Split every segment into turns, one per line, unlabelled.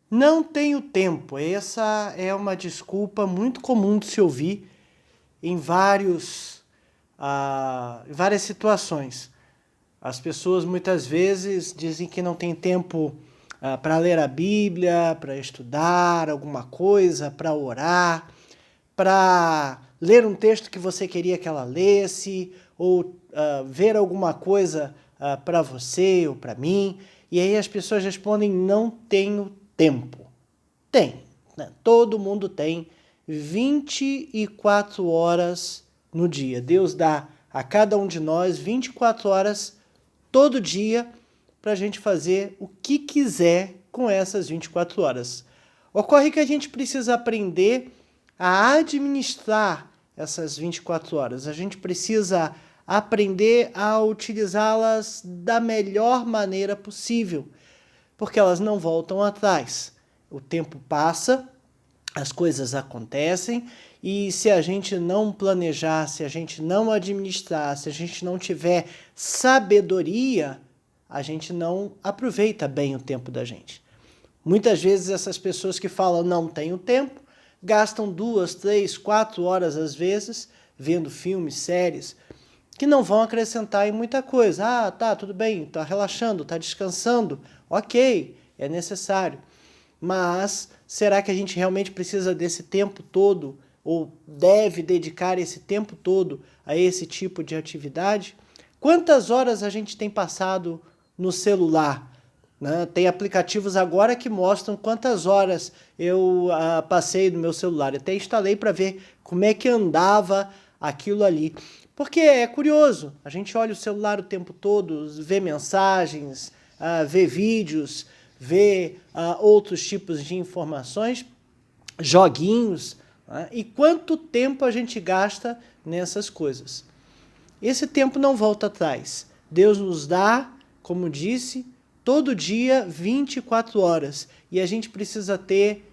Não tenho tempo. Essa é uma desculpa muito comum de se ouvir em várias situações. As pessoas muitas vezes dizem que não tem tempo para ler a Bíblia, para estudar alguma coisa, para orar, para ler um texto que você queria que ela lesse, ou ver alguma coisa para você ou para mim. E aí as pessoas respondem: não tenho tempo. Tem, né? Todo mundo tem 24 horas no dia. Deus dá a cada um de nós 24 horas todo dia para a gente fazer o que quiser com essas 24 horas. Ocorre que a gente precisa aprender a administrar essas 24 horas. A gente precisa aprender a utilizá-las da melhor maneira possível, porque elas não voltam atrás. O tempo passa, as coisas acontecem, e se a gente não planejar, se a gente não administrar, se a gente não tiver sabedoria, a gente não aproveita bem o tempo da gente. Muitas vezes essas pessoas que falam não tenho tempo, gastam 2, 3, 4 horas às vezes vendo filmes, séries, que não vão acrescentar em muita coisa. Ah, tá, tudo bem, tá relaxando, tá descansando, ok, é necessário. Mas será que a gente realmente precisa desse tempo todo ou deve dedicar esse tempo todo a esse tipo de atividade? Quantas horas a gente tem passado no celular? Né? Tem aplicativos agora que mostram quantas horas eu passei no meu celular. Eu até instalei para ver como é que andava aquilo ali. Porque é curioso, a gente olha o celular o tempo todo, vê mensagens, vê vídeos, vê outros tipos de informações, joguinhos, né? E quanto tempo a gente gasta nessas coisas. Esse tempo não volta atrás. Deus nos dá, como disse, todo dia 24 horas. E a gente precisa ter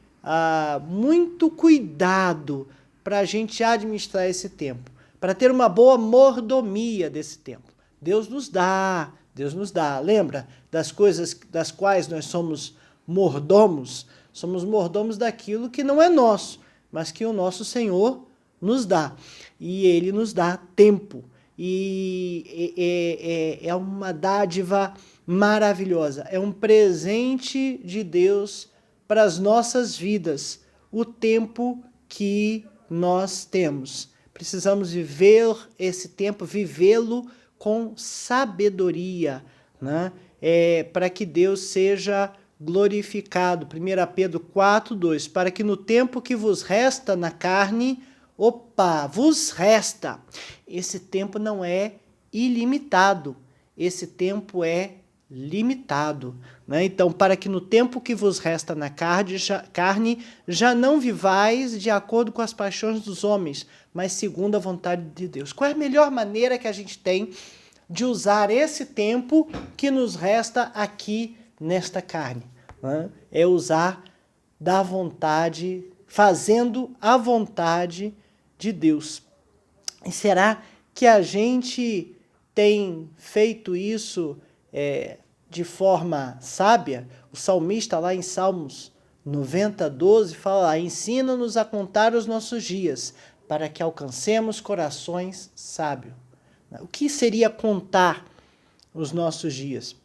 muito cuidado para a gente administrar esse tempo, para ter uma boa mordomia desse tempo. Deus nos dá. Lembra das coisas das quais nós somos mordomos? Somos mordomos daquilo que não é nosso, mas que o nosso Senhor nos dá. E Ele nos dá tempo. E é uma dádiva maravilhosa. É um presente de Deus para as nossas vidas, o tempo que nós temos. Precisamos viver esse tempo, vivê-lo com sabedoria, né? Para que Deus seja glorificado. 1 Pedro 4:2, para que no tempo que vos resta na carne, vos resta. Esse tempo não é ilimitado, esse tempo é limitado, né? Então, para que no tempo que vos resta na carne, já não vivais de acordo com as paixões dos homens, mas segundo a vontade de Deus. Qual é a melhor maneira que a gente tem de usar esse tempo que nos resta aqui nesta carne? Né? É usar da vontade, fazendo a vontade de Deus. E será que a gente tem feito isso de forma sábia? O salmista lá em Salmos 90:12 fala: ensina-nos a contar os nossos dias, para que alcancemos corações sábios. O que seria contar os nossos dias?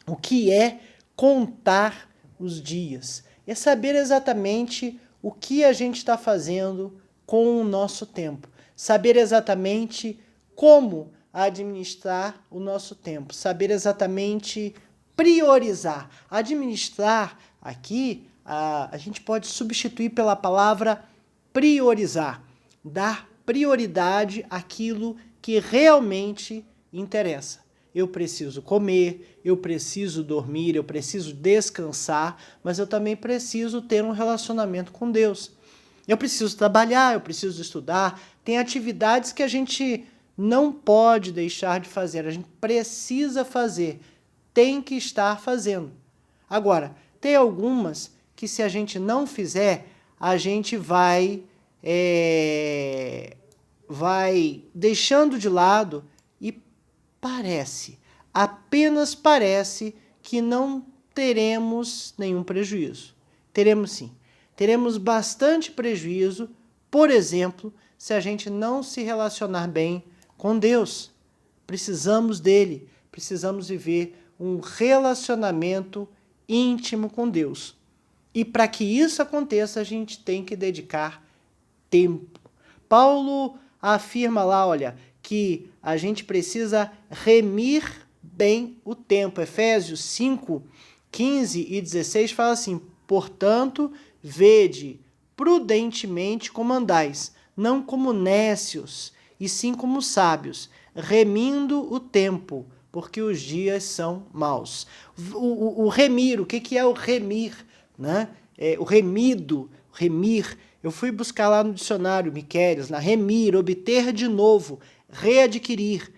O que é contar os dias? É saber exatamente o que a gente está fazendo com o nosso tempo. Saber exatamente como administrar o nosso tempo. Saber exatamente priorizar. Administrar aqui, a gente pode substituir pela palavra priorizar. Dar prioridade àquilo que realmente interessa. Eu preciso comer, eu preciso dormir, eu preciso descansar, mas eu também preciso ter um relacionamento com Deus. Eu preciso trabalhar, eu preciso estudar. Tem atividades que a gente não pode deixar de fazer, a gente precisa fazer, tem que estar fazendo. Agora, tem algumas que se a gente não fizer, a gente vai deixando de lado e apenas parece que não teremos nenhum prejuízo, Teremos sim. Teremos bastante prejuízo, por exemplo, se a gente não se relacionar bem com Deus. Precisamos dele, precisamos viver um relacionamento íntimo com Deus. E para que isso aconteça, a gente tem que dedicar tempo. Paulo afirma lá, olha, que a gente precisa remir bem o tempo. Efésios 5, 15 e 16 fala assim: portanto, vede prudentemente como andais, não como nécios, e sim como sábios, remindo o tempo, porque os dias são maus. O remir, o que é o remir? Né? O remido, remir. Eu fui buscar lá no dicionário, Miquelis, na remir, obter de novo, readquirir.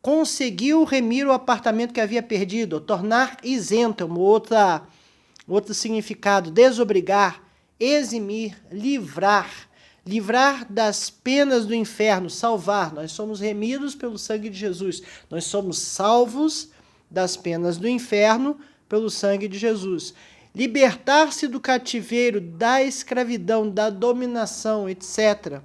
Conseguiu remir o apartamento que havia perdido, ou tornar isento, outro significado, desobrigar, eximir, livrar. Livrar das penas do inferno, salvar. Nós somos remidos pelo sangue de Jesus. Nós somos salvos das penas do inferno pelo sangue de Jesus. Libertar-se do cativeiro, da escravidão, da dominação, etc.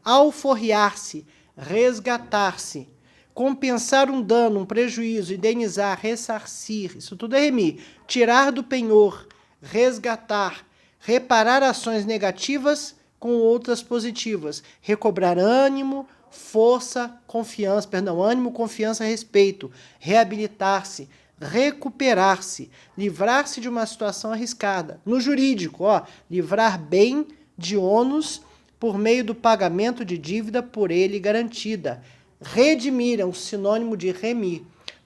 Alforriar-se, resgatar-se, compensar um dano, um prejuízo, indenizar, ressarcir, isso tudo é remir. Tirar do penhor, resgatar, reparar ações negativas com outras positivas, recobrar ânimo, força, confiança, ânimo, confiança, respeito, reabilitar-se, recuperar-se, livrar-se de uma situação arriscada. No jurídico, livrar bem de ônus por meio do pagamento de dívida por ele garantida. Redimir é um sinônimo de remir.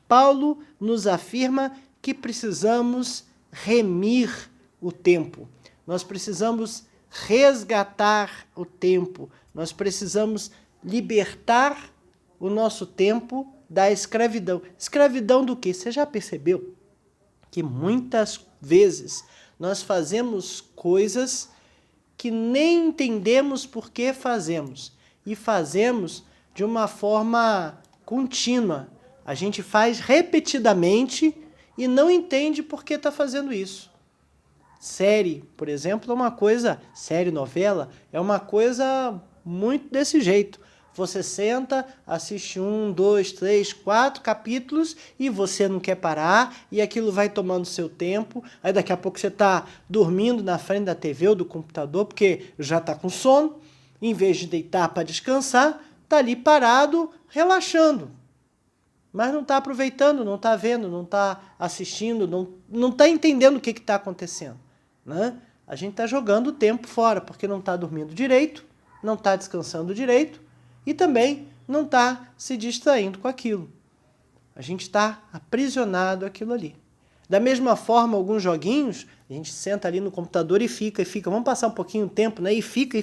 Paulo nos afirma que precisamos remir o tempo. Nós precisamos resgatar o tempo. Nós precisamos libertar o nosso tempo da escravidão. Escravidão do quê? Você já percebeu que muitas vezes nós fazemos coisas que nem entendemos por que fazemos e fazemos de uma forma contínua. A gente faz repetidamente e não entende por que está fazendo isso. Série, por exemplo, é uma coisa, série, novela, é uma coisa muito desse jeito. Você senta, assiste 1, 2, 3, 4 capítulos e você não quer parar e aquilo vai tomando seu tempo. Aí daqui a pouco você está dormindo na frente da TV ou do computador porque já está com sono. Em vez de deitar para descansar, está ali parado, relaxando. Mas não está aproveitando, não está vendo, não está assistindo, não está entendendo o que está acontecendo. Né? A gente está jogando o tempo fora porque não está dormindo direito, não está descansando direito e também não está se distraindo com aquilo. A gente está aprisionado àquilo ali. Da mesma forma, alguns joguinhos, a gente senta ali no computador e fica, vamos passar um pouquinho de tempo, né? E fica,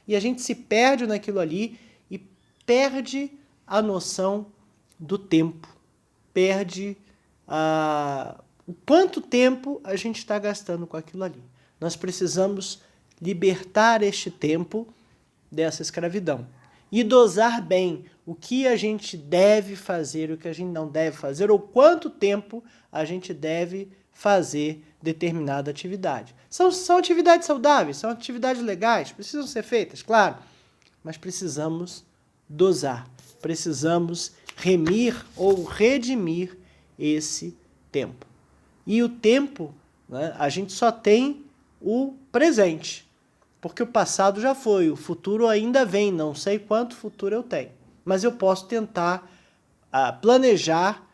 e a gente se perde naquilo ali e perde a noção do tempo, perde o quanto tempo a gente está gastando com aquilo ali. Nós precisamos libertar este tempo dessa escravidão e dosar bem o que a gente deve fazer, o que a gente não deve fazer, ou quanto tempo a gente deve fazer determinada atividade. São atividades saudáveis, são atividades legais, precisam ser feitas, claro, mas precisamos dosar, precisamos remir ou redimir esse tempo. E o tempo, né, a gente só tem o presente, porque o passado já foi, o futuro ainda vem, não sei quanto futuro eu tenho. Mas eu posso tentar planejar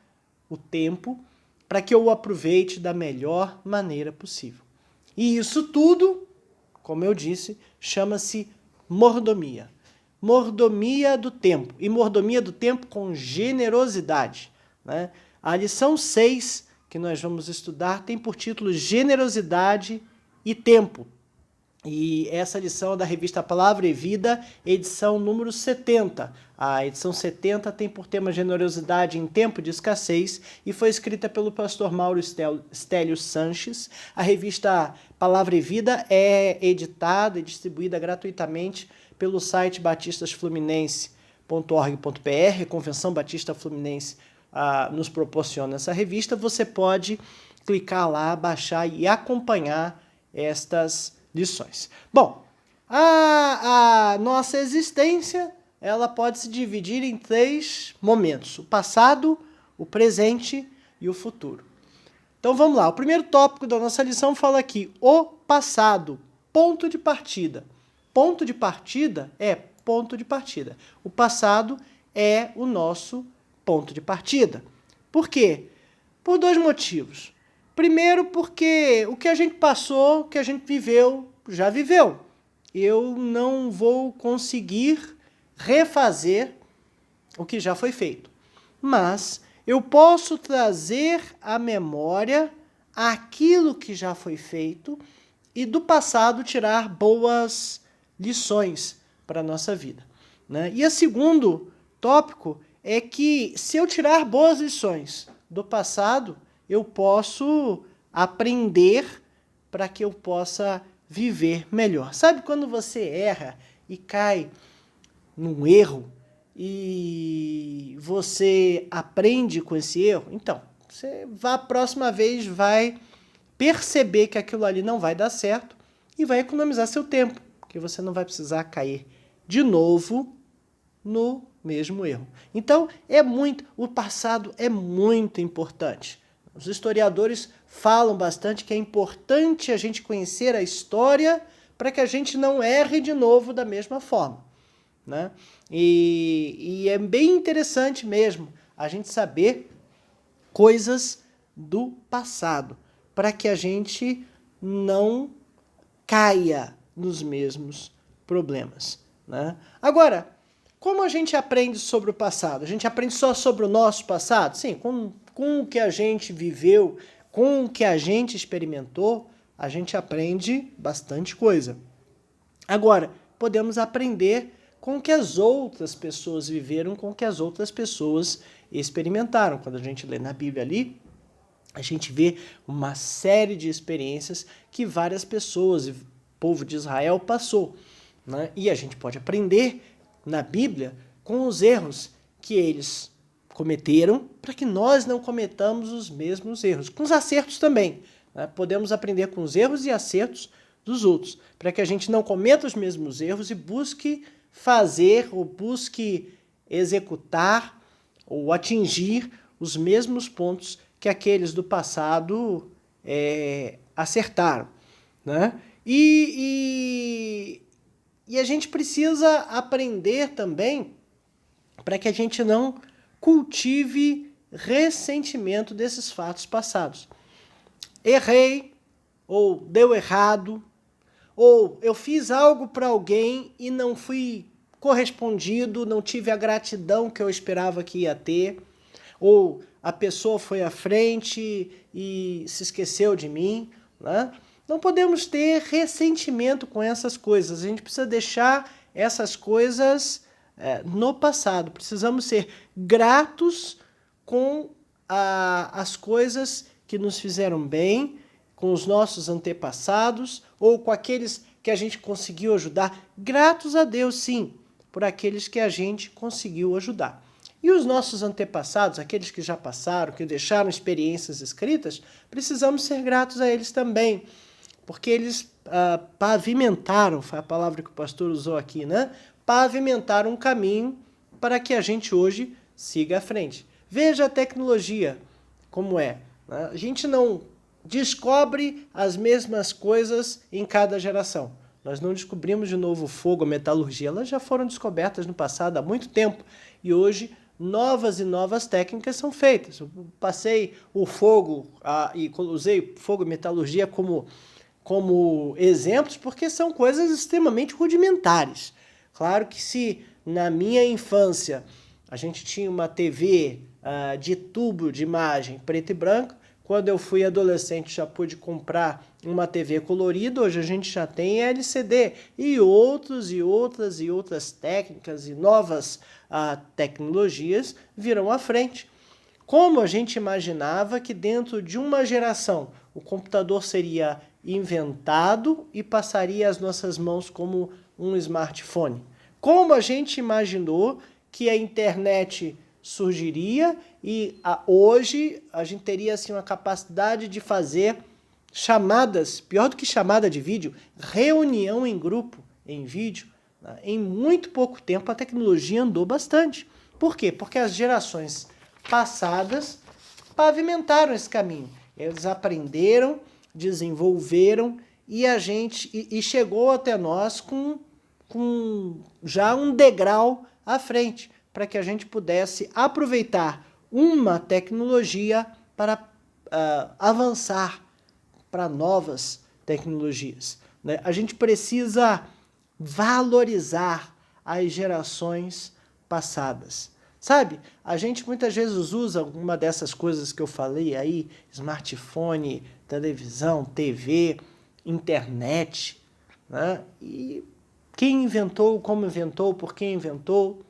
o tempo para que eu o aproveite da melhor maneira possível. E isso tudo, como eu disse, chama-se mordomia. Mordomia do tempo. E mordomia do tempo com generosidade. Né? A lição 6 que nós vamos estudar tem por título Generosidade e Tempo. E essa lição é da revista Palavra e Vida, edição número 70. A edição 70 tem por tema Generosidade em Tempo de Escassez e foi escrita pelo pastor Mauro Stélio Sanches. A revista Palavra e Vida é editada e distribuída gratuitamente pelo site batistasfluminense.org.br. A Convenção Batista Fluminense nos proporciona essa revista. Você pode clicar lá, baixar e acompanhar estas lições. Bom, a nossa existência, ela pode se dividir em 3 momentos: o passado, o presente e o futuro. Então vamos lá, o primeiro tópico da nossa lição fala aqui, o passado, ponto de partida. Ponto de partida é ponto de partida. O passado é o nosso ponto de partida. Por quê? Por 2 motivos. Primeiro, porque o que a gente passou, o que a gente viveu, já viveu. Eu não vou conseguir refazer o que já foi feito. Mas eu posso trazer à memória aquilo que já foi feito e do passado tirar boas lições para a nossa vida, né? E o segundo tópico é que se eu tirar boas lições do passado, eu posso aprender para que eu possa viver melhor. Sabe quando você erra e cai num erro e você aprende com esse erro? Então, você a próxima vez vai perceber que aquilo ali não vai dar certo e vai economizar seu tempo, porque você não vai precisar cair de novo no mesmo erro. Então, o passado é muito importante. Os historiadores falam bastante que é importante a gente conhecer a história para que a gente não erre de novo da mesma forma, né? E é bem interessante mesmo a gente saber coisas do passado, para que a gente não caia nos mesmos problemas, né? Agora, como a gente aprende sobre o passado? A gente aprende só sobre o nosso passado? Sim, com o que a gente viveu, com o que a gente experimentou, a gente aprende bastante coisa. Agora, podemos aprender com o que as outras pessoas viveram, com o que as outras pessoas experimentaram. Quando a gente lê na Bíblia ali, a gente vê uma série de experiências que várias pessoas, o povo de Israel passou, né? E a gente pode aprender na Bíblia com os erros que eles cometeram, para que nós não cometamos os mesmos erros. Com os acertos também, né? Podemos aprender com os erros e acertos dos outros, para que a gente não cometa os mesmos erros e busque fazer ou busque executar ou atingir os mesmos pontos que aqueles do passado acertaram, né? E a gente precisa aprender também para que a gente não cultive ressentimento desses fatos passados. Errei, ou deu errado, ou eu fiz algo para alguém e não fui correspondido, não tive a gratidão que eu esperava que ia ter, ou a pessoa foi à frente e se esqueceu de mim, né? Não podemos ter ressentimento com essas coisas. A gente precisa deixar essas coisas no passado. Precisamos ser gratos com as coisas que nos fizeram bem, com os nossos antepassados, ou com aqueles que a gente conseguiu ajudar. Gratos a Deus, sim, por aqueles que a gente conseguiu ajudar. E os nossos antepassados, aqueles que já passaram, que deixaram experiências escritas, precisamos ser gratos a eles também, porque eles pavimentaram, foi a palavra que o pastor usou aqui, né? Pavimentaram um caminho para que a gente hoje siga à frente. Veja a tecnologia como é, né? A gente não descobre as mesmas coisas em cada geração. Nós não descobrimos de novo o fogo, a metalurgia. Elas já foram descobertas no passado há muito tempo e hoje novas e novas técnicas são feitas. Eu passei o fogo e usei fogo e metalurgia como exemplos porque são coisas extremamente rudimentares. Claro que se na minha infância a gente tinha uma TV de tubo de imagem preto e branco, quando eu fui adolescente já pude comprar uma TV colorida, hoje a gente já tem LCD e outras técnicas e novas tecnologias virão à frente. Como a gente imaginava que dentro de uma geração o computador seria inventado e passaria às nossas mãos como um smartphone? Como a gente imaginou que a internet surgiria e hoje a gente teria assim, uma capacidade de fazer chamadas, pior do que chamada de vídeo, reunião em grupo, em vídeo. Em muito pouco tempo a tecnologia andou bastante. Por quê? Porque as gerações passadas pavimentaram esse caminho. Eles aprenderam, desenvolveram e chegou até nós com já um degrau à frente, para que a gente pudesse aproveitar uma tecnologia para avançar para novas tecnologias. Né? A gente precisa valorizar as gerações passadas. Sabe, a gente muitas vezes usa uma dessas coisas que eu falei aí, smartphone, televisão, TV, internet, né? E quem inventou, como inventou, por quem inventou,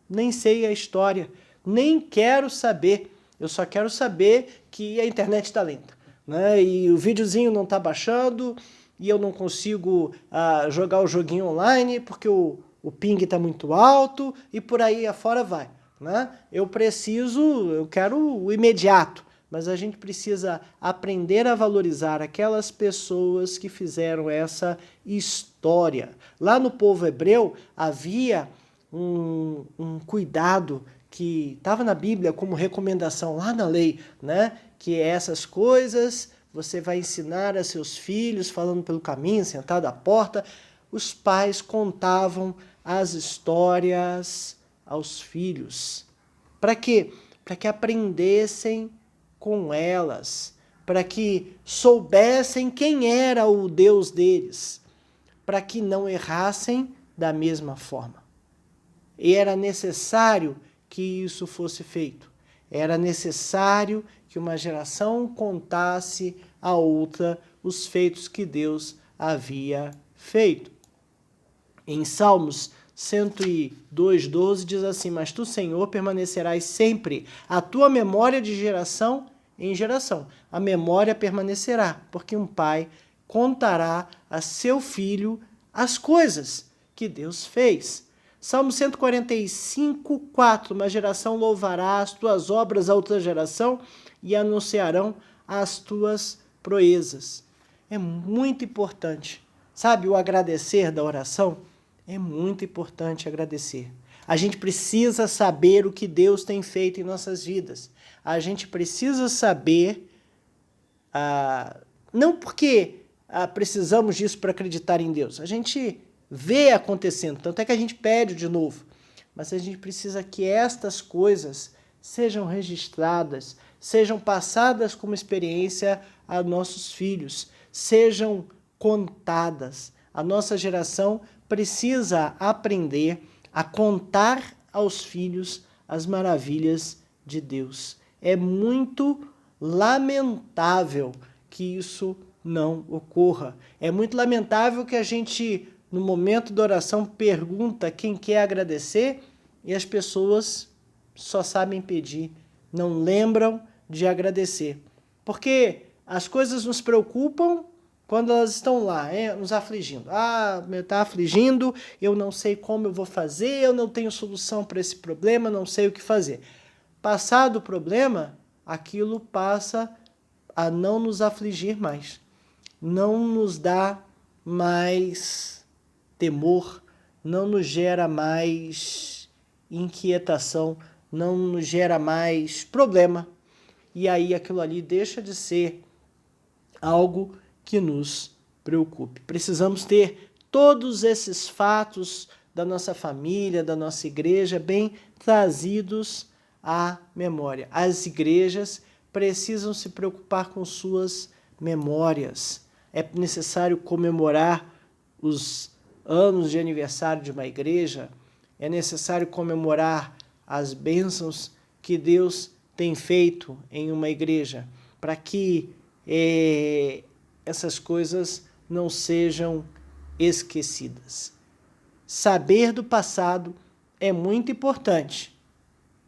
nem sei a história, nem quero saber. Eu só quero saber que a internet está lenta, né? E o videozinho não está baixando, e eu não consigo jogar o joguinho online porque o ping está muito alto e por aí afora vai. Né? Eu quero o imediato, mas a gente precisa aprender a valorizar aquelas pessoas que fizeram essa história. Lá no povo hebreu havia um cuidado que estava na Bíblia como recomendação, lá na lei, né? Que essas coisas você vai ensinar a seus filhos, falando pelo caminho, sentado à porta. Os pais contavam as histórias aos filhos. Para quê? Para que aprendessem com elas, para que soubessem quem era o Deus deles, para que não errassem da mesma forma. E era necessário que isso fosse feito. Era necessário que uma geração contasse a outra os feitos que Deus havia feito. Em Salmos 102:12 diz assim: mas tu, Senhor, permanecerás sempre, a tua memória de geração em geração. A memória permanecerá, porque um pai contará a seu filho as coisas que Deus fez. Salmo 145:4, uma geração louvará as tuas obras a outra geração e anunciarão as tuas proezas. É muito importante, sabe, o agradecer da oração. É muito importante agradecer. A gente precisa saber o que Deus tem feito em nossas vidas. A gente precisa saber, não porque precisamos disso para acreditar em Deus. A gente vê acontecendo, tanto é que a gente pede de novo. Mas a gente precisa que estas coisas sejam registradas, sejam passadas como experiência a nossos filhos, sejam contadas. A nossa geração precisa aprender a contar aos filhos as maravilhas de Deus. É muito lamentável que isso não ocorra. É muito lamentável que a gente, no momento da oração, pergunta quem quer agradecer e as pessoas só sabem pedir, não lembram de agradecer. Porque as coisas nos preocupam quando elas estão lá, nos afligindo. Me está afligindo, eu não sei como eu vou fazer, eu não tenho solução para esse problema, não sei o que fazer. Passado o problema, aquilo passa a não nos afligir mais. Não nos dá mais temor, não nos gera mais inquietação, não nos gera mais problema. E aí aquilo ali deixa de ser algo que nos preocupe. Precisamos ter todos esses fatos da nossa família, da nossa igreja, bem trazidos à memória. As igrejas precisam se preocupar com suas memórias. É necessário comemorar os anos de aniversário de uma igreja, é necessário comemorar as bênçãos que Deus tem feito em uma igreja, para que essas coisas não sejam esquecidas. Saber do passado é muito importante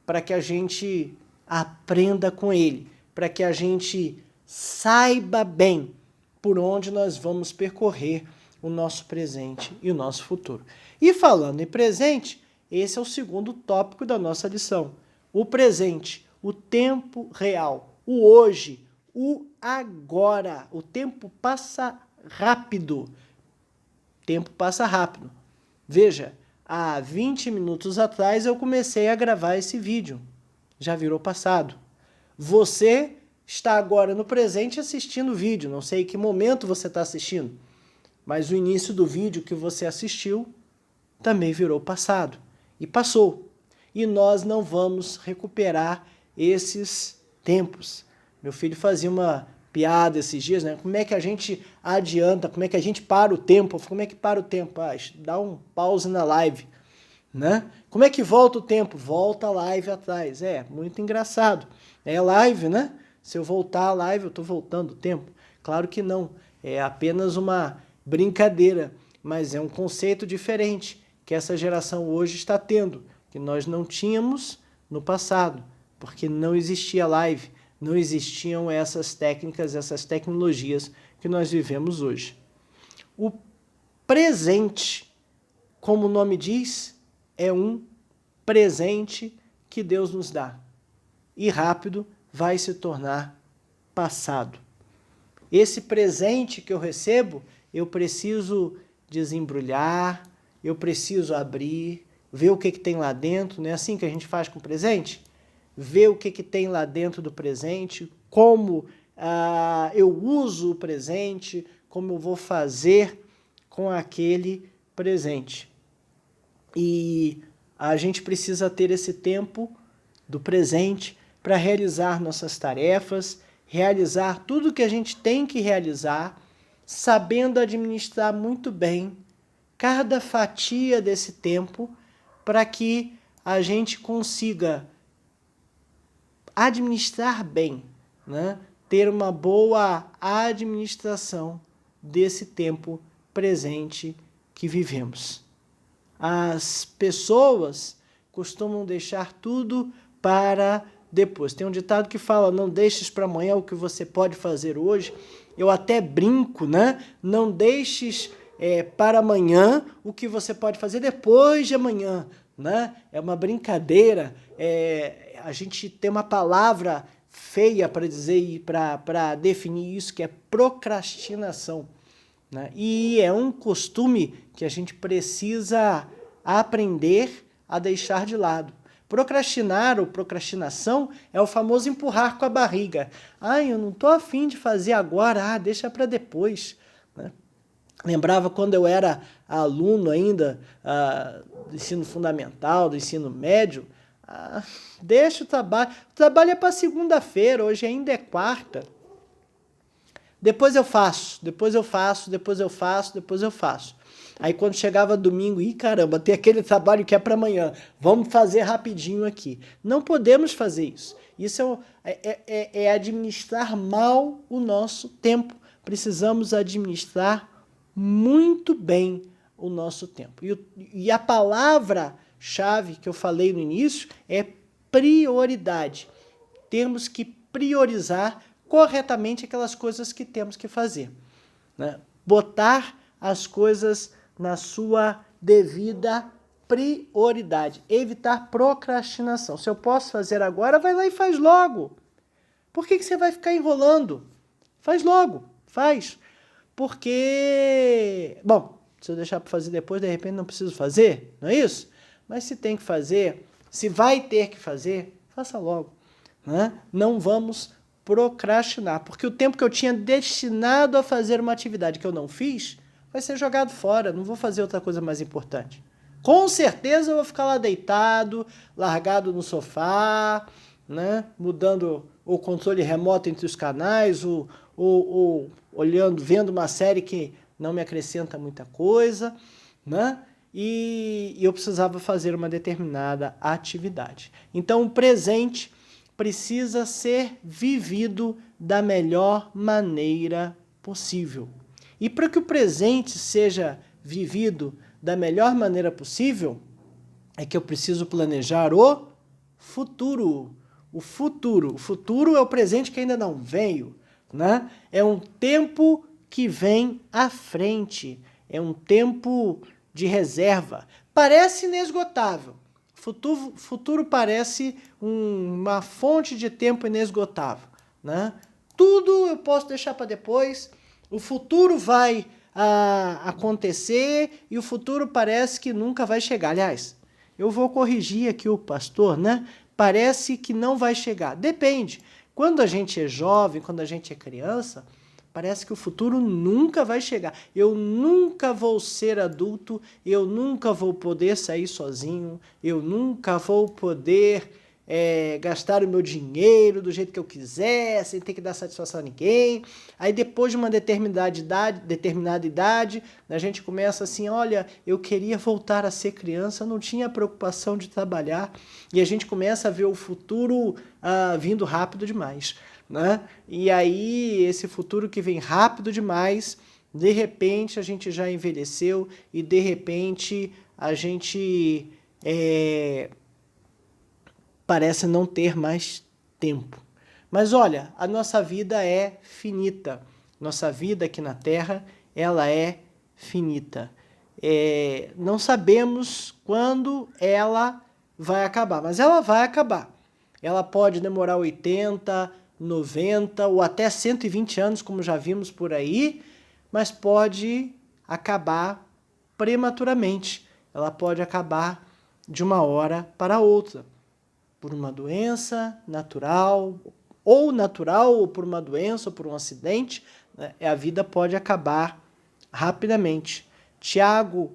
para que a gente aprenda com ele, para que a gente saiba bem por onde nós vamos percorrer o nosso presente e o nosso futuro. E falando em presente, esse é o segundo tópico da nossa lição. o presente, o tempo real, o hoje, o agora. O tempo passa rápido. O tempo passa rápido. Veja, há 20 minutos atrás eu comecei a gravar esse vídeo. Já virou passado. Você está agora no presente assistindo o vídeo. Não sei em que momento você está assistindo, mas o início do vídeo que você assistiu também virou passado. E passou. E nós não vamos recuperar esses tempos. Meu filho fazia uma piada esses dias, né? Como é que a gente adianta, como é que a gente para o tempo? Como é que para o tempo? Ah, dá um pause na live, né? Como é que volta o tempo? Volta a live atrás. É, muito engraçado. É live, né? Se eu voltar a live, eu estou voltando o tempo? Claro que não. É apenas uma brincadeira, mas é um conceito diferente que essa geração hoje está tendo, que nós não tínhamos no passado, porque não existia live, não existiam essas técnicas, essas tecnologias que nós vivemos hoje. O presente, como o nome diz, é um presente que Deus nos dá. E rápido vai se tornar passado. Esse presente que eu recebo, eu preciso desembrulhar, eu preciso abrir, ver o que tem lá dentro. Não é assim que a gente faz com o presente? Ver o que tem lá dentro do presente, como eu uso o presente, como eu vou fazer com aquele presente. E a gente precisa ter esse tempo do presente para realizar nossas tarefas, realizar tudo que a gente tem que realizar, sabendo administrar muito bem cada fatia desse tempo para que a gente consiga administrar bem, né? Ter uma boa administração desse tempo presente que vivemos. As pessoas costumam deixar tudo para depois. Tem um ditado que fala, não deixes para amanhã o que você pode fazer hoje. Eu até brinco, né? Não deixes para amanhã o que você pode fazer depois de amanhã, né? É uma brincadeira. A gente tem uma palavra feia para dizer e para definir isso, que é procrastinação, né? E é um costume que a gente precisa aprender a deixar de lado. Procrastinar ou procrastinação é o famoso empurrar com a barriga. Eu não estou afim de fazer agora, deixa para depois, né? Lembrava quando eu era aluno ainda do ensino fundamental, do ensino médio, deixa o trabalho é para segunda-feira, hoje ainda é quarta. Depois eu faço. Aí quando chegava domingo, caramba, tem aquele trabalho que é para amanhã, vamos fazer rapidinho aqui. Não podemos fazer isso. Isso é administrar mal o nosso tempo. Precisamos administrar muito bem o nosso tempo. E a palavra-chave que eu falei no início é prioridade. Temos que priorizar corretamente aquelas coisas que temos que fazer, né? Botar as coisas na sua devida prioridade. Evitar procrastinação. Se eu posso fazer agora, vai lá e faz logo. Por que você vai ficar enrolando? Faz logo, faz. Porque, se eu deixar para fazer depois, de repente não preciso fazer, não é isso? Mas se tem que fazer, se vai ter que fazer, faça logo, né? Não vamos procrastinar, porque o tempo que eu tinha destinado a fazer uma atividade que eu não fiz, vai ser jogado fora, não vou fazer outra coisa mais importante. Com certeza eu vou ficar lá deitado, largado no sofá, né? Mudando o controle remoto entre os canais, ou olhando, vendo uma série que não me acrescenta muita coisa, né? E eu precisava fazer uma determinada atividade. Então o presente precisa ser vivido da melhor maneira possível. E para que o presente seja vivido da melhor maneira possível, é que eu preciso planejar o futuro. O futuro é o presente que ainda não veio, né? É um tempo que vem à frente, é um tempo de reserva. Parece inesgotável. Futuro parece uma fonte de tempo inesgotável, né? Tudo eu posso deixar para depois, o futuro vai acontecer e o futuro parece que nunca vai chegar. Aliás, eu vou corrigir aqui o pastor, né? Parece que não vai chegar. Depende. Quando a gente é jovem, quando a gente é criança, parece que o futuro nunca vai chegar. Eu nunca vou ser adulto, eu nunca vou poder sair sozinho, eu nunca vou poder gastar o meu dinheiro do jeito que eu quiser, sem ter que dar satisfação a ninguém. Aí depois de uma determinada idade, a gente começa assim, olha, eu queria voltar a ser criança, não tinha preocupação de trabalhar, e a gente começa a ver o futuro vindo rápido demais, né? E aí esse futuro que vem rápido demais, de repente a gente já envelheceu e de repente a gente parece não ter mais tempo. Mas olha, a nossa vida é finita. Nossa vida aqui na Terra, ela é finita. Não sabemos quando ela vai acabar, mas ela vai acabar. Ela pode demorar 80, 90 ou até 120 anos, como já vimos por aí, mas pode acabar prematuramente. Ela pode acabar de uma hora para outra, por uma doença natural ou por uma doença ou por um acidente, né? A vida pode acabar rapidamente. Tiago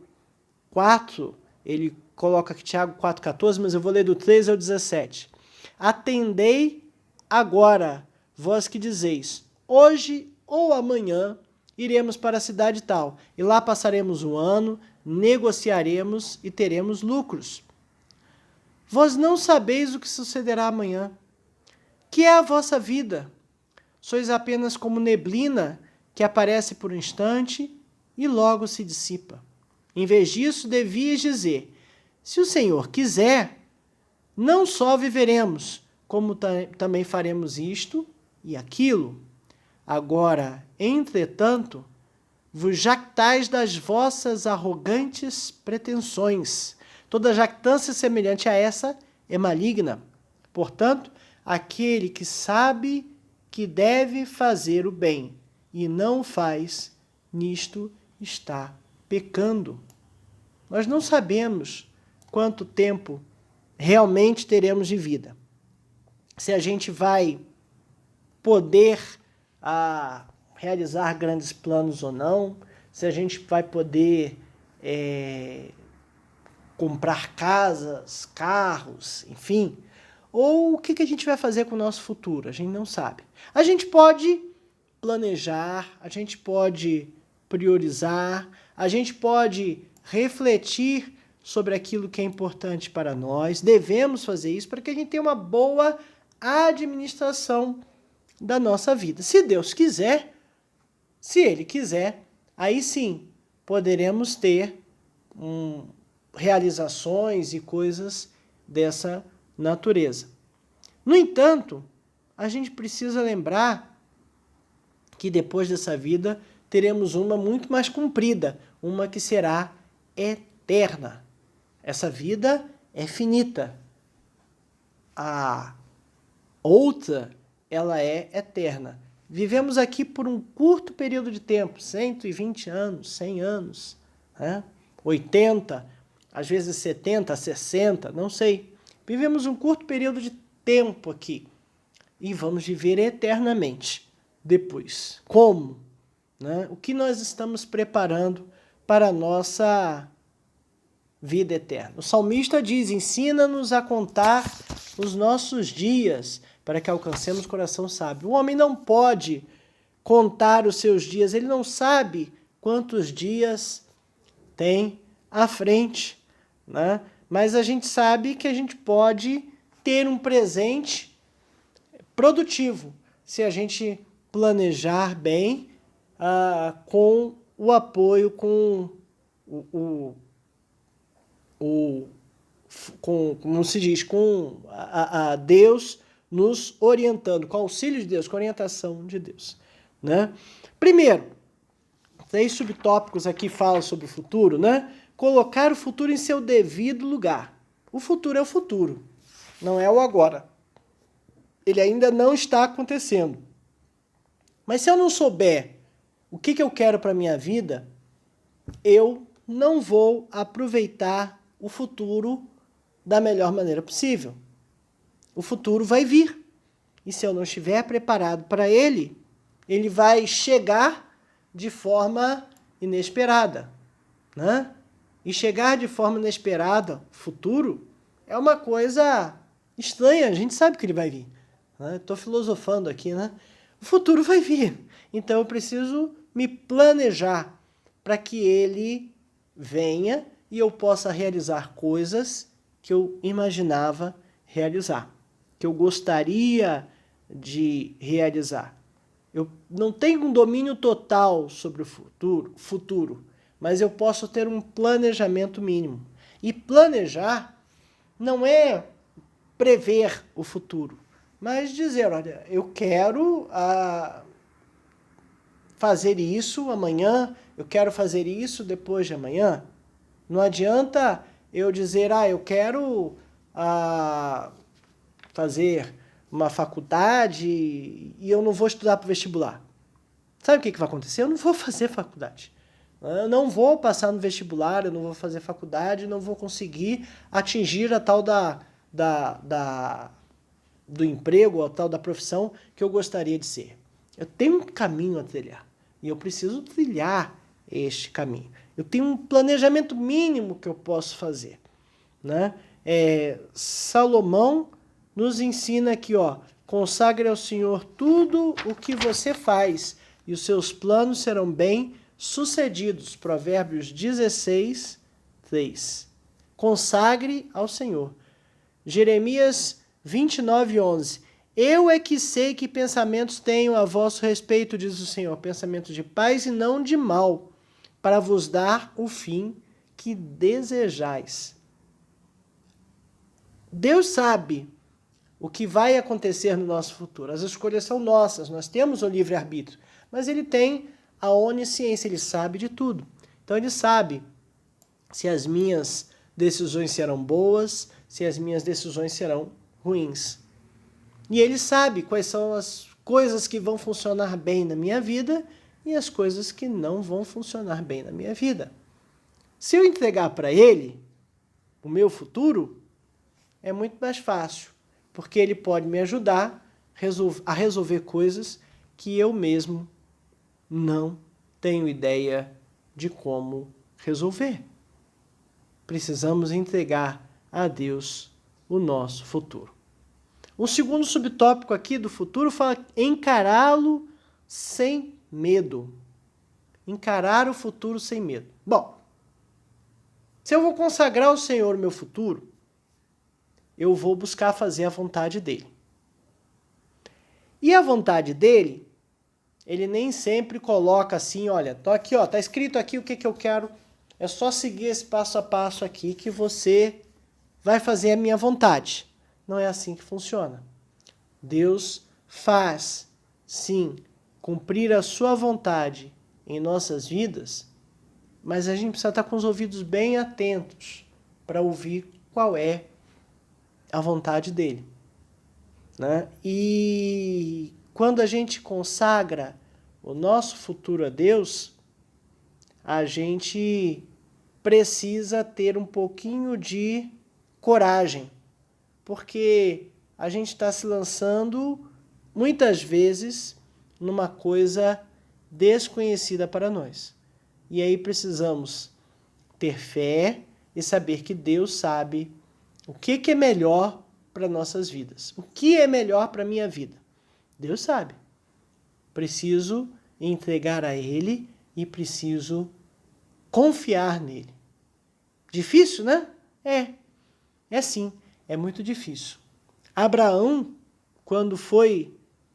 4, ele coloca aqui Tiago 4,14, mas eu vou ler do 13 ao 17. Atendei agora, vós que dizeis, hoje ou amanhã iremos para a cidade tal, e lá passaremos um ano, negociaremos e teremos lucros. Vós não sabeis o que sucederá amanhã. Que é a vossa vida? Sois apenas como neblina que aparece por um instante e logo se dissipa. Em vez disso, devias dizer, se o Senhor quiser, não só viveremos, como também faremos isto e aquilo. Agora, entretanto, vos jactais das vossas arrogantes pretensões. Toda jactância semelhante a essa é maligna. Portanto, aquele que sabe que deve fazer o bem e não faz, nisto está pecando. Nós não sabemos quanto tempo realmente teremos de vida. Se a gente vai poder realizar grandes planos ou não, se a gente vai poder comprar casas, carros, enfim, ou o que a gente vai fazer com o nosso futuro, a gente não sabe. A gente pode planejar, a gente pode priorizar, a gente pode refletir sobre aquilo que é importante para nós, devemos fazer isso para que a gente tenha uma boa administração da nossa vida. Se Deus quiser, se Ele quiser, aí sim poderemos ter realizações e coisas dessa natureza. No entanto, a gente precisa lembrar que depois dessa vida teremos uma muito mais comprida, uma que será eterna. Essa vida é finita. A outra, ela é eterna. Vivemos aqui por um curto período de tempo, 120 anos, 100 anos, né? 80, às vezes 70, 60, não sei. Vivemos um curto período de tempo aqui e vamos viver eternamente depois. Como? Né? O que nós estamos preparando para a nossa vida eterna? O salmista diz, ensina-nos a contar os nossos dias para que alcancemos coração sábio. O homem não pode contar os seus dias, ele não sabe quantos dias tem à frente, né? Mas a gente sabe que a gente pode ter um presente produtivo se a gente planejar bem, com o apoio, como se diz, com a Deus nos orientando, com o auxílio de Deus, com a orientação de Deus, né? Primeiro, 3 subtópicos aqui falam sobre o futuro, né? Colocar o futuro em seu devido lugar. O futuro é o futuro, não é o agora. Ele ainda não está acontecendo. Mas se eu não souber o que eu quero para a minha vida, eu não vou aproveitar o futuro da melhor maneira possível. O futuro vai vir. E se eu não estiver preparado para ele, ele vai chegar de forma inesperada, né? E chegar de forma inesperada, futuro, é uma coisa estranha. A gente sabe que ele vai vir. Estou filosofando aqui, né? O futuro vai vir. Então eu preciso me planejar para que ele venha e eu possa realizar coisas que eu imaginava realizar, que eu gostaria de realizar. Eu não tenho um domínio total sobre o futuro, mas eu posso ter um planejamento mínimo. E planejar não é prever o futuro, mas dizer, olha, eu quero fazer isso amanhã, eu quero fazer isso depois de amanhã. Não adianta eu dizer, eu quero fazer uma faculdade e eu não vou estudar para o vestibular. Sabe o que vai acontecer? Eu não vou fazer faculdade. Eu não vou passar no vestibular, eu não vou fazer faculdade, não vou conseguir atingir a tal do emprego, a tal da profissão que eu gostaria de ser. Eu tenho um caminho a trilhar e eu preciso trilhar este caminho. Eu tenho um planejamento mínimo que eu posso fazer, né? Salomão nos ensina aqui, consagre ao Senhor tudo o que você faz e os seus planos serão bem sucedidos. Provérbios 16, 3. Consagre ao Senhor. Jeremias 29, 11. Eu é que sei que pensamentos tenho a vosso respeito, diz o Senhor, pensamentos de paz e não de mal, para vos dar o fim que desejais. Deus sabe o que vai acontecer no nosso futuro. As escolhas são nossas, nós temos o livre-arbítrio, mas ele tem a onisciência, ele sabe de tudo. Então ele sabe se as minhas decisões serão boas, se as minhas decisões serão ruins. E ele sabe quais são as coisas que vão funcionar bem na minha vida e as coisas que não vão funcionar bem na minha vida. Se eu entregar para ele o meu futuro, é muito mais fácil, porque ele pode me ajudar a resolver coisas que eu mesmo não tenho ideia de como resolver. Precisamos entregar a Deus o nosso futuro. O segundo subtópico aqui do futuro fala encará-lo sem medo. Encarar o futuro sem medo. Bom, se eu vou consagrar ao Senhor o meu futuro, eu vou buscar fazer a vontade dele. E a vontade dele, ele nem sempre coloca assim, olha, tô aqui, tá escrito aqui o que eu quero, é só seguir esse passo a passo aqui que você vai fazer a minha vontade. Não é assim que funciona. Deus faz, sim, cumprir a sua vontade em nossas vidas, mas a gente precisa estar com os ouvidos bem atentos para ouvir qual é a vontade dele, né? E quando a gente consagra o nosso futuro a Deus, a gente precisa ter um pouquinho de coragem, porque a gente está se lançando muitas vezes numa coisa desconhecida para nós. E aí precisamos ter fé e saber que Deus sabe o que é melhor para nossas vidas. O que é melhor para a minha vida? Deus sabe. Preciso entregar a Ele e preciso confiar nele. Difícil, né? É sim, é muito difícil. Abraão, quando foi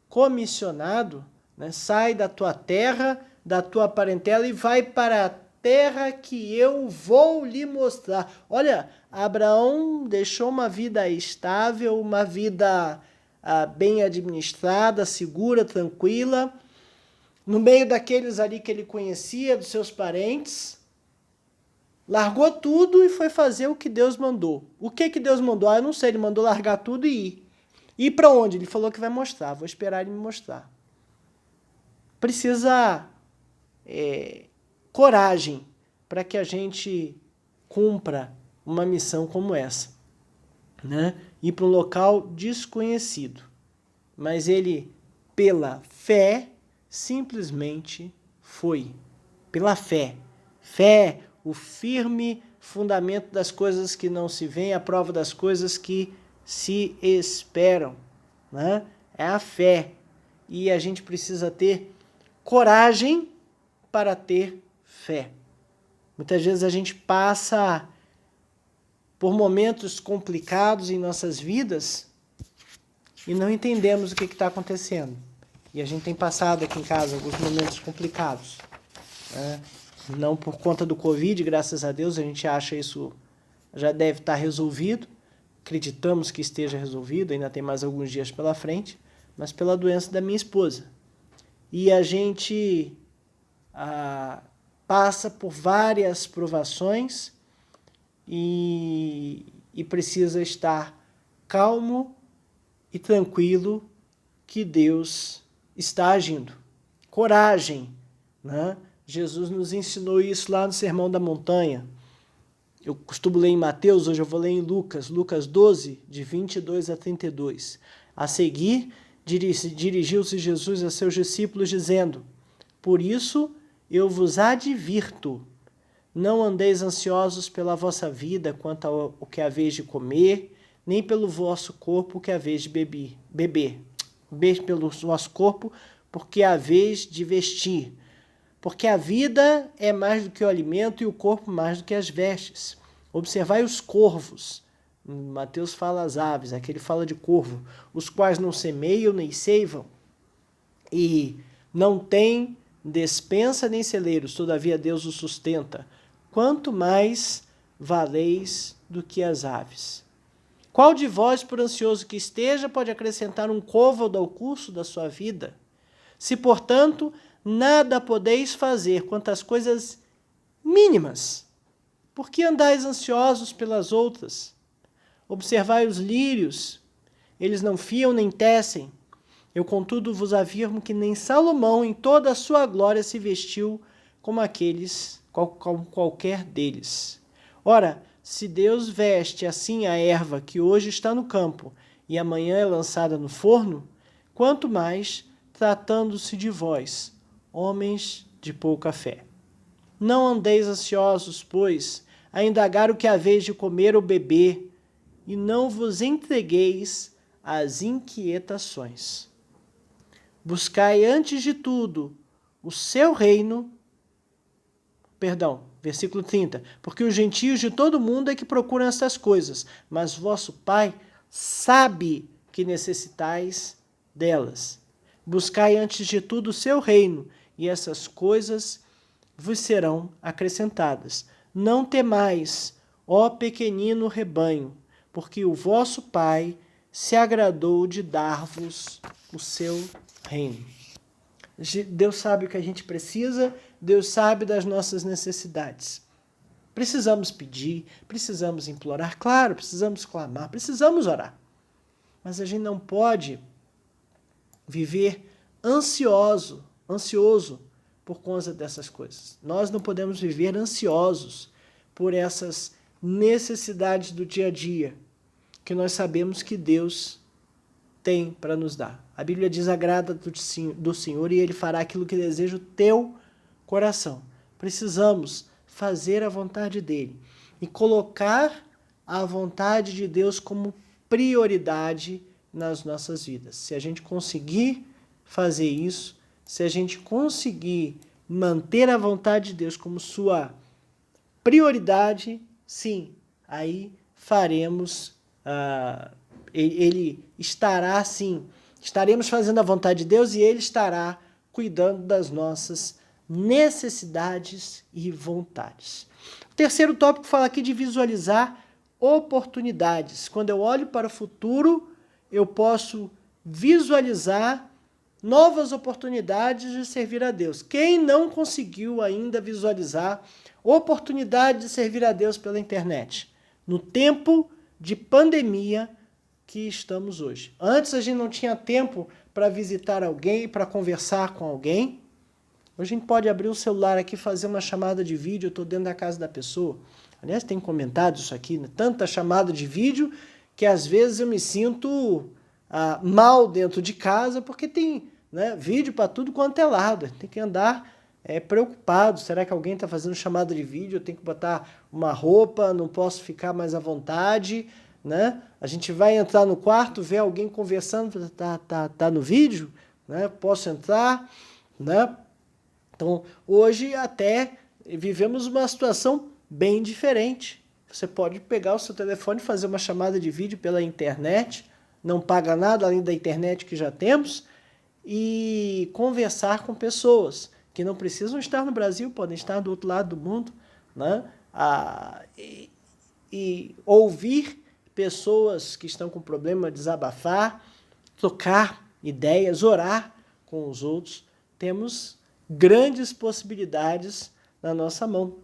comissionado, né, sai da tua terra, da tua parentela e vai para a terra que eu vou lhe mostrar. Olha, Abraão deixou uma vida estável, uma vida bem administrada, segura, tranquila, no meio daqueles ali que ele conhecia, dos seus parentes, Largou tudo e foi fazer o que Deus mandou. O que Deus mandou? Eu não sei, ele mandou largar tudo e ir. Ir para onde? Ele falou que vai mostrar, vou esperar ele me mostrar. Precisa coragem para que a gente cumpra uma missão como essa, né? Ir para um local desconhecido. Mas ele, pela fé, simplesmente foi. Pela fé. Fé, o firme fundamento das coisas que não se veem, a prova das coisas que se esperam, né? É a fé. E a gente precisa ter coragem para ter fé. Muitas vezes a gente passa por momentos complicados em nossas vidas e não entendemos o que está acontecendo. E a gente tem passado aqui em casa alguns momentos complicados, né? Não por conta do Covid, graças a Deus, a gente acha isso já deve estar resolvido. Acreditamos que esteja resolvido, ainda tem mais alguns dias pela frente, mas pela doença da minha esposa. E a gente passa por várias provações e precisa estar calmo e tranquilo que Deus está agindo. Coragem, né? Jesus nos ensinou isso lá no Sermão da Montanha. Eu costumo ler em Mateus, hoje eu vou ler em Lucas 12, de 22 a 32. A seguir, dirigiu-se Jesus a seus discípulos, dizendo: por isso eu vos advirto, não andeis ansiosos pela vossa vida quanto ao que haveis de comer, nem pelo vosso corpo o que haveis de beber. Pelo vosso corpo, porque haveis de vestir. Porque a vida é mais do que o alimento e o corpo mais do que as vestes. Observai os corvos. Mateus fala as aves, aqui ele fala de corvo, os quais não semeiam nem ceivam, e não têm despensa nem celeiros, todavia Deus os sustenta. Quanto mais valeis do que as aves. Qual de vós, por ansioso que esteja, pode acrescentar um côvado ao curso da sua vida? Se, portanto, nada podeis fazer quanto às coisas mínimas, por que andais ansiosos pelas outras? Observai os lírios, eles não fiam nem tecem. Eu, contudo, vos afirmo que nem Salomão, em toda a sua glória, se vestiu como qualquer deles. Ora, se Deus veste assim a erva que hoje está no campo e amanhã é lançada no forno, quanto mais tratando-se de vós, homens de pouca fé. Não andeis ansiosos, pois, a indagar o que haveis de comer ou beber, e não vos entregueis às inquietações. Buscai antes de tudo o seu reino, versículo 30, porque os gentios de todo mundo é que procuram estas coisas, mas vosso Pai sabe que necessitais delas. Buscai antes de tudo o seu reino, e essas coisas vos serão acrescentadas. Não temais, ó pequenino rebanho, porque o vosso Pai se agradou de dar-vos o seu reino. Deus sabe o que a gente precisa, Deus sabe das nossas necessidades. Precisamos pedir, precisamos implorar, claro, precisamos clamar, precisamos orar. Mas a gente não pode viver ansioso por conta dessas coisas. Nós não podemos viver ansiosos por essas necessidades do dia a dia, que nós sabemos que Deus tem para nos dar. A Bíblia diz: agrada do Senhor e Ele fará aquilo que deseja o teu coração. Precisamos fazer a vontade dEle e colocar a vontade de Deus como prioridade nas nossas vidas. Se a gente conseguir fazer isso, se a gente conseguir manter a vontade de Deus como sua prioridade, sim, aí faremos, ele estará sim, estaremos fazendo a vontade de Deus e Ele estará cuidando das nossas necessidades e vontades. O terceiro tópico fala aqui de visualizar oportunidades. Quando eu olho para o futuro, eu posso visualizar novas oportunidades de servir a Deus. Quem não conseguiu ainda visualizar oportunidade de servir a Deus pela internet? No tempo de pandemia que estamos hoje. Antes a gente não tinha tempo para visitar alguém, para conversar com alguém. Hoje a gente pode abrir o celular aqui, fazer uma chamada de vídeo, eu estou dentro da casa da pessoa. Aliás, tem comentado isso aqui, né? Tanta chamada de vídeo que às vezes eu me sinto mal dentro de casa, porque tem, né, vídeo para tudo quanto é lado. Tem que andar preocupado. Será que alguém está fazendo chamada de vídeo? Eu tenho que botar uma roupa, não posso ficar mais à vontade, né? A gente vai entrar no quarto, ver alguém conversando, tá no vídeo, né? Posso entrar, né? Então, hoje até vivemos uma situação bem diferente. Você pode pegar o seu telefone e fazer uma chamada de vídeo pela internet, não paga nada além da internet que já temos, e conversar com pessoas que não precisam estar no Brasil, podem estar do outro lado do mundo, né? E ouvir pessoas que estão com problema, desabafar, trocar ideias, orar com os outros. Temos grandes possibilidades na nossa mão.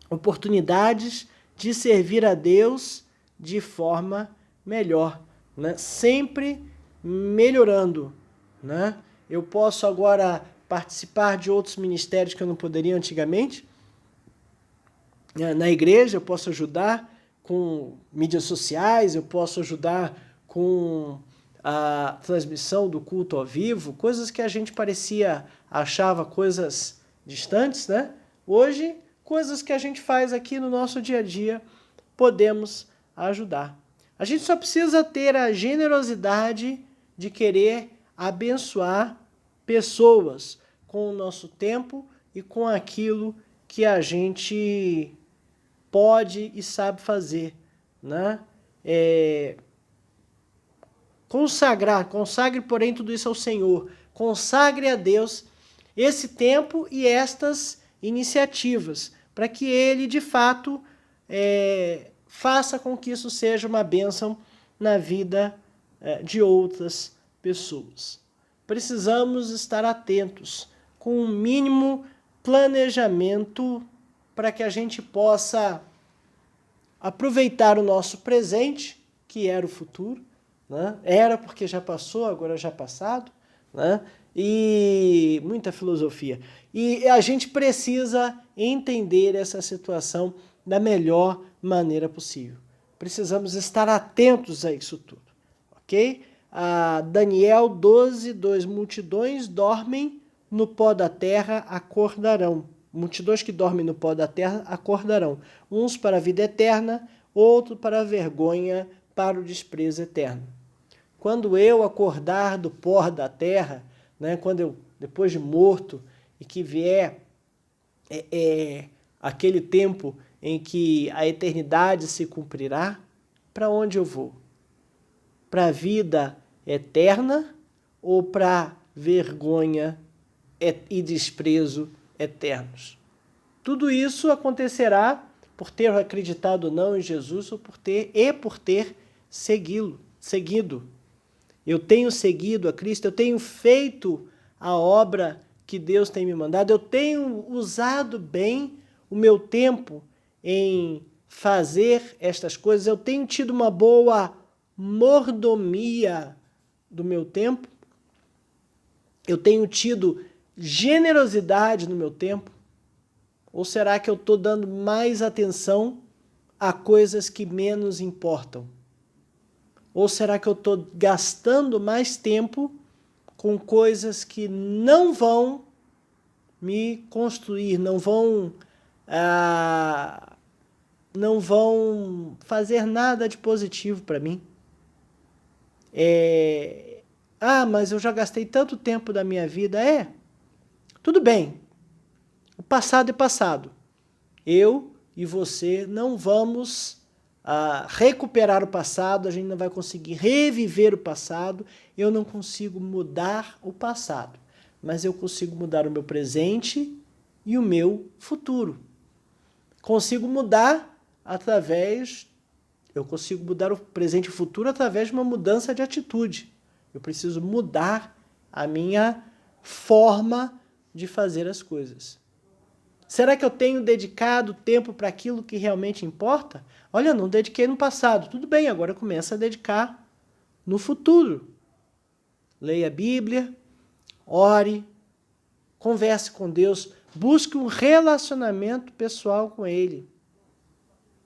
Oportunidades de servir a Deus de forma melhor, né? Sempre melhorando, né? Eu posso agora participar de outros ministérios que eu não poderia antigamente. Na igreja eu posso ajudar com mídias sociais, eu posso ajudar com a transmissão do culto ao vivo, coisas que a gente achava coisas distantes, né? Hoje, coisas que a gente faz aqui no nosso dia a dia, podemos ajudar. A gente só precisa ter a generosidade de querer abençoar pessoas com o nosso tempo e com aquilo que a gente pode e sabe fazer, né? Consagre, porém, tudo isso ao Senhor. Consagre a Deus esse tempo e estas iniciativas, para que Ele, de fato, faça com que isso seja uma bênção na vida de outras pessoas. Precisamos estar atentos, com um mínimo planejamento, para que a gente possa aproveitar o nosso presente, que era o futuro, né? Era porque já passou, agora já passado, né? E muita filosofia. E a gente precisa entender essa situação da melhor maneira possível. Precisamos estar atentos a isso tudo, ok? Daniel 12:2, multidões dormem no pó da terra, acordarão. Multidões que dormem no pó da terra acordarão. Uns para a vida eterna, outros para a vergonha, para o desprezo eterno. Quando eu acordar do pó da terra, né, quando eu, depois de morto, e que vier aquele tempo em que a eternidade se cumprirá, para onde eu vou? Para a vida eterna ou para vergonha e desprezo eternos? Tudo isso acontecerá por ter acreditado ou não em Jesus ou por ter seguido. Eu tenho seguido a Cristo, eu tenho feito a obra que Deus tem me mandado, eu tenho usado bem o meu tempo em fazer estas coisas, eu tenho tido uma boa mordomia do meu tempo, eu tenho tido generosidade no meu tempo, ou será que eu estou dando mais atenção a coisas que menos importam? Ou será que eu estou gastando mais tempo com coisas que não vão me construir, não vão fazer nada de positivo para mim? Mas eu já gastei tanto tempo da minha vida. Tudo bem. O passado é passado. Eu e você não vamos recuperar o passado, a gente não vai conseguir reviver o passado, eu não consigo mudar o passado, mas eu consigo mudar o meu presente e o meu futuro. Consigo mudar eu consigo mudar o presente e o futuro através de uma mudança de atitude. Eu preciso mudar a minha forma de fazer as coisas. Será que eu tenho dedicado tempo para aquilo que realmente importa? Olha, não dediquei no passado. Tudo bem, agora começa a dedicar no futuro. Leia a Bíblia, ore, converse com Deus, busque um relacionamento pessoal com Ele.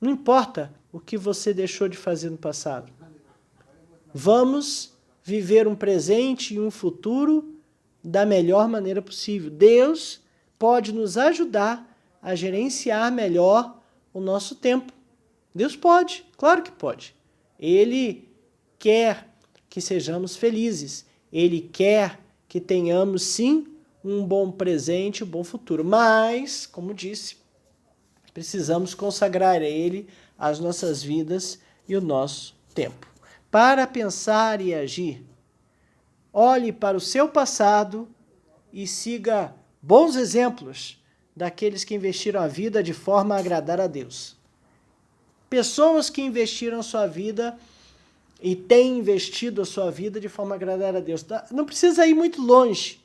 Não importa o que você deixou de fazer no passado. Vamos viver um presente e um futuro da melhor maneira possível. Deus pode nos ajudar a gerenciar melhor o nosso tempo. Deus pode, claro que pode. Ele quer que sejamos felizes. Ele quer que tenhamos, sim, um bom presente, um bom futuro. Mas, como disse, precisamos consagrar a Ele as nossas vidas e o nosso tempo. Para pensar e agir, olhe para o seu passado e siga bons exemplos daqueles que investiram a vida de forma a agradar a Deus. Pessoas que investiram a sua vida e têm investido a sua vida de forma a agradar a Deus. Não precisa ir muito longe.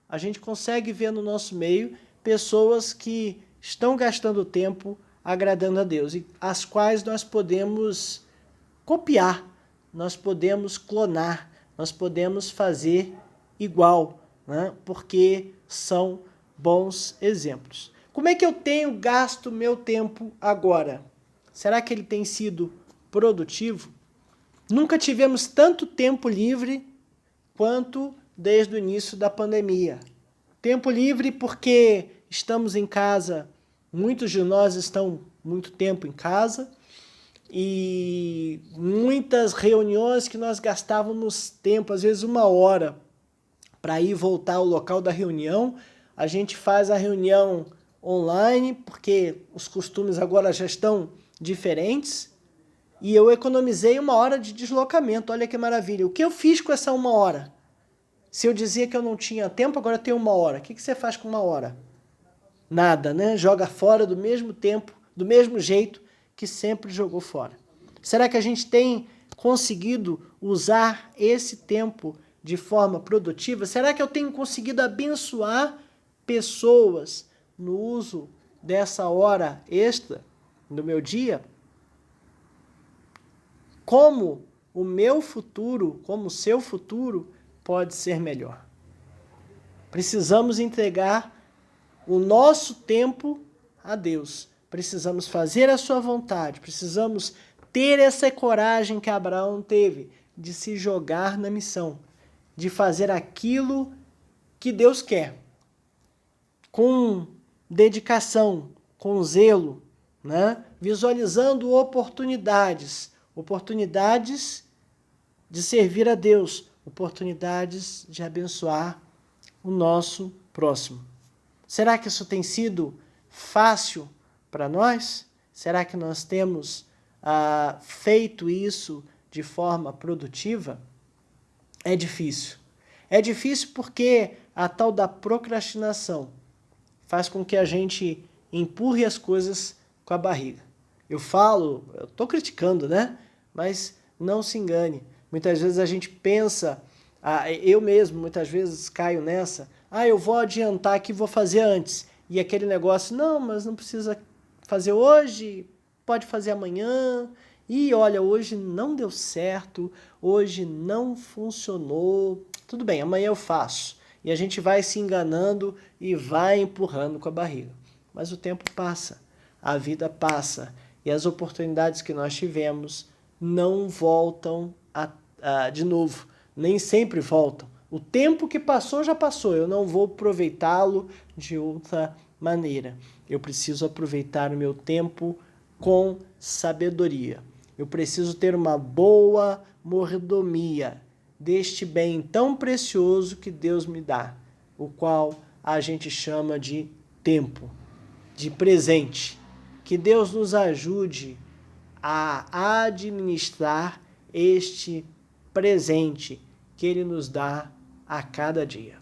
A gente consegue ver no nosso meio pessoas que estão gastando tempo agradando a Deus, e as quais nós podemos copiar, nós podemos clonar, nós podemos fazer igual, né? Porque são bons exemplos. Como é que eu tenho gasto meu tempo agora? Será que ele tem sido produtivo? Nunca tivemos tanto tempo livre quanto desde o início da pandemia. Tempo livre porque estamos em casa, muitos de nós estão muito tempo em casa, e muitas reuniões que nós gastávamos tempo, às vezes 1 hora, para ir voltar ao local da reunião, a gente faz a reunião online, porque os costumes agora já estão diferentes, e eu economizei 1 hora de deslocamento. Olha que maravilha. O que eu fiz com essa 1 hora? Se eu dizia que eu não tinha tempo, agora eu tenho 1 hora. O que você faz com 1 hora? Nada, né? Joga fora do mesmo tempo, do mesmo jeito que sempre jogou fora. Será que a gente tem conseguido usar esse tempo de forma produtiva? Será que eu tenho conseguido abençoar pessoas no uso dessa hora extra no meu dia? Como o meu futuro, como o seu futuro pode ser melhor? Precisamos entregar o nosso tempo a Deus. Precisamos fazer a sua vontade. Precisamos ter essa coragem que Abraão teve de se jogar na missão, de fazer aquilo que Deus quer, com dedicação, com zelo, né? Visualizando oportunidades de servir a Deus, oportunidades de abençoar o nosso próximo. Será que isso tem sido fácil para nós? Será que nós temos feito isso de forma produtiva? É difícil. É difícil porque a tal da procrastinação faz com que a gente empurre as coisas com a barriga. Eu estou criticando, né? Mas não se engane. Muitas vezes a gente pensa, eu mesmo muitas vezes caio nessa, eu vou adiantar aqui, vou fazer antes. E aquele negócio, não, mas não precisa fazer hoje, pode fazer amanhã. E olha, hoje não deu certo, hoje não funcionou. Tudo bem, amanhã eu faço. E a gente vai se enganando e vai empurrando com a barriga. Mas o tempo passa, a vida passa, e as oportunidades que nós tivemos não voltam de novo, nem sempre voltam. O tempo que passou já passou, eu não vou aproveitá-lo de outra maneira. Eu preciso aproveitar o meu tempo com sabedoria. Eu preciso ter uma boa mordomia deste bem tão precioso que Deus me dá, o qual a gente chama de tempo, de presente. Que Deus nos ajude a administrar este presente que Ele nos dá a cada dia.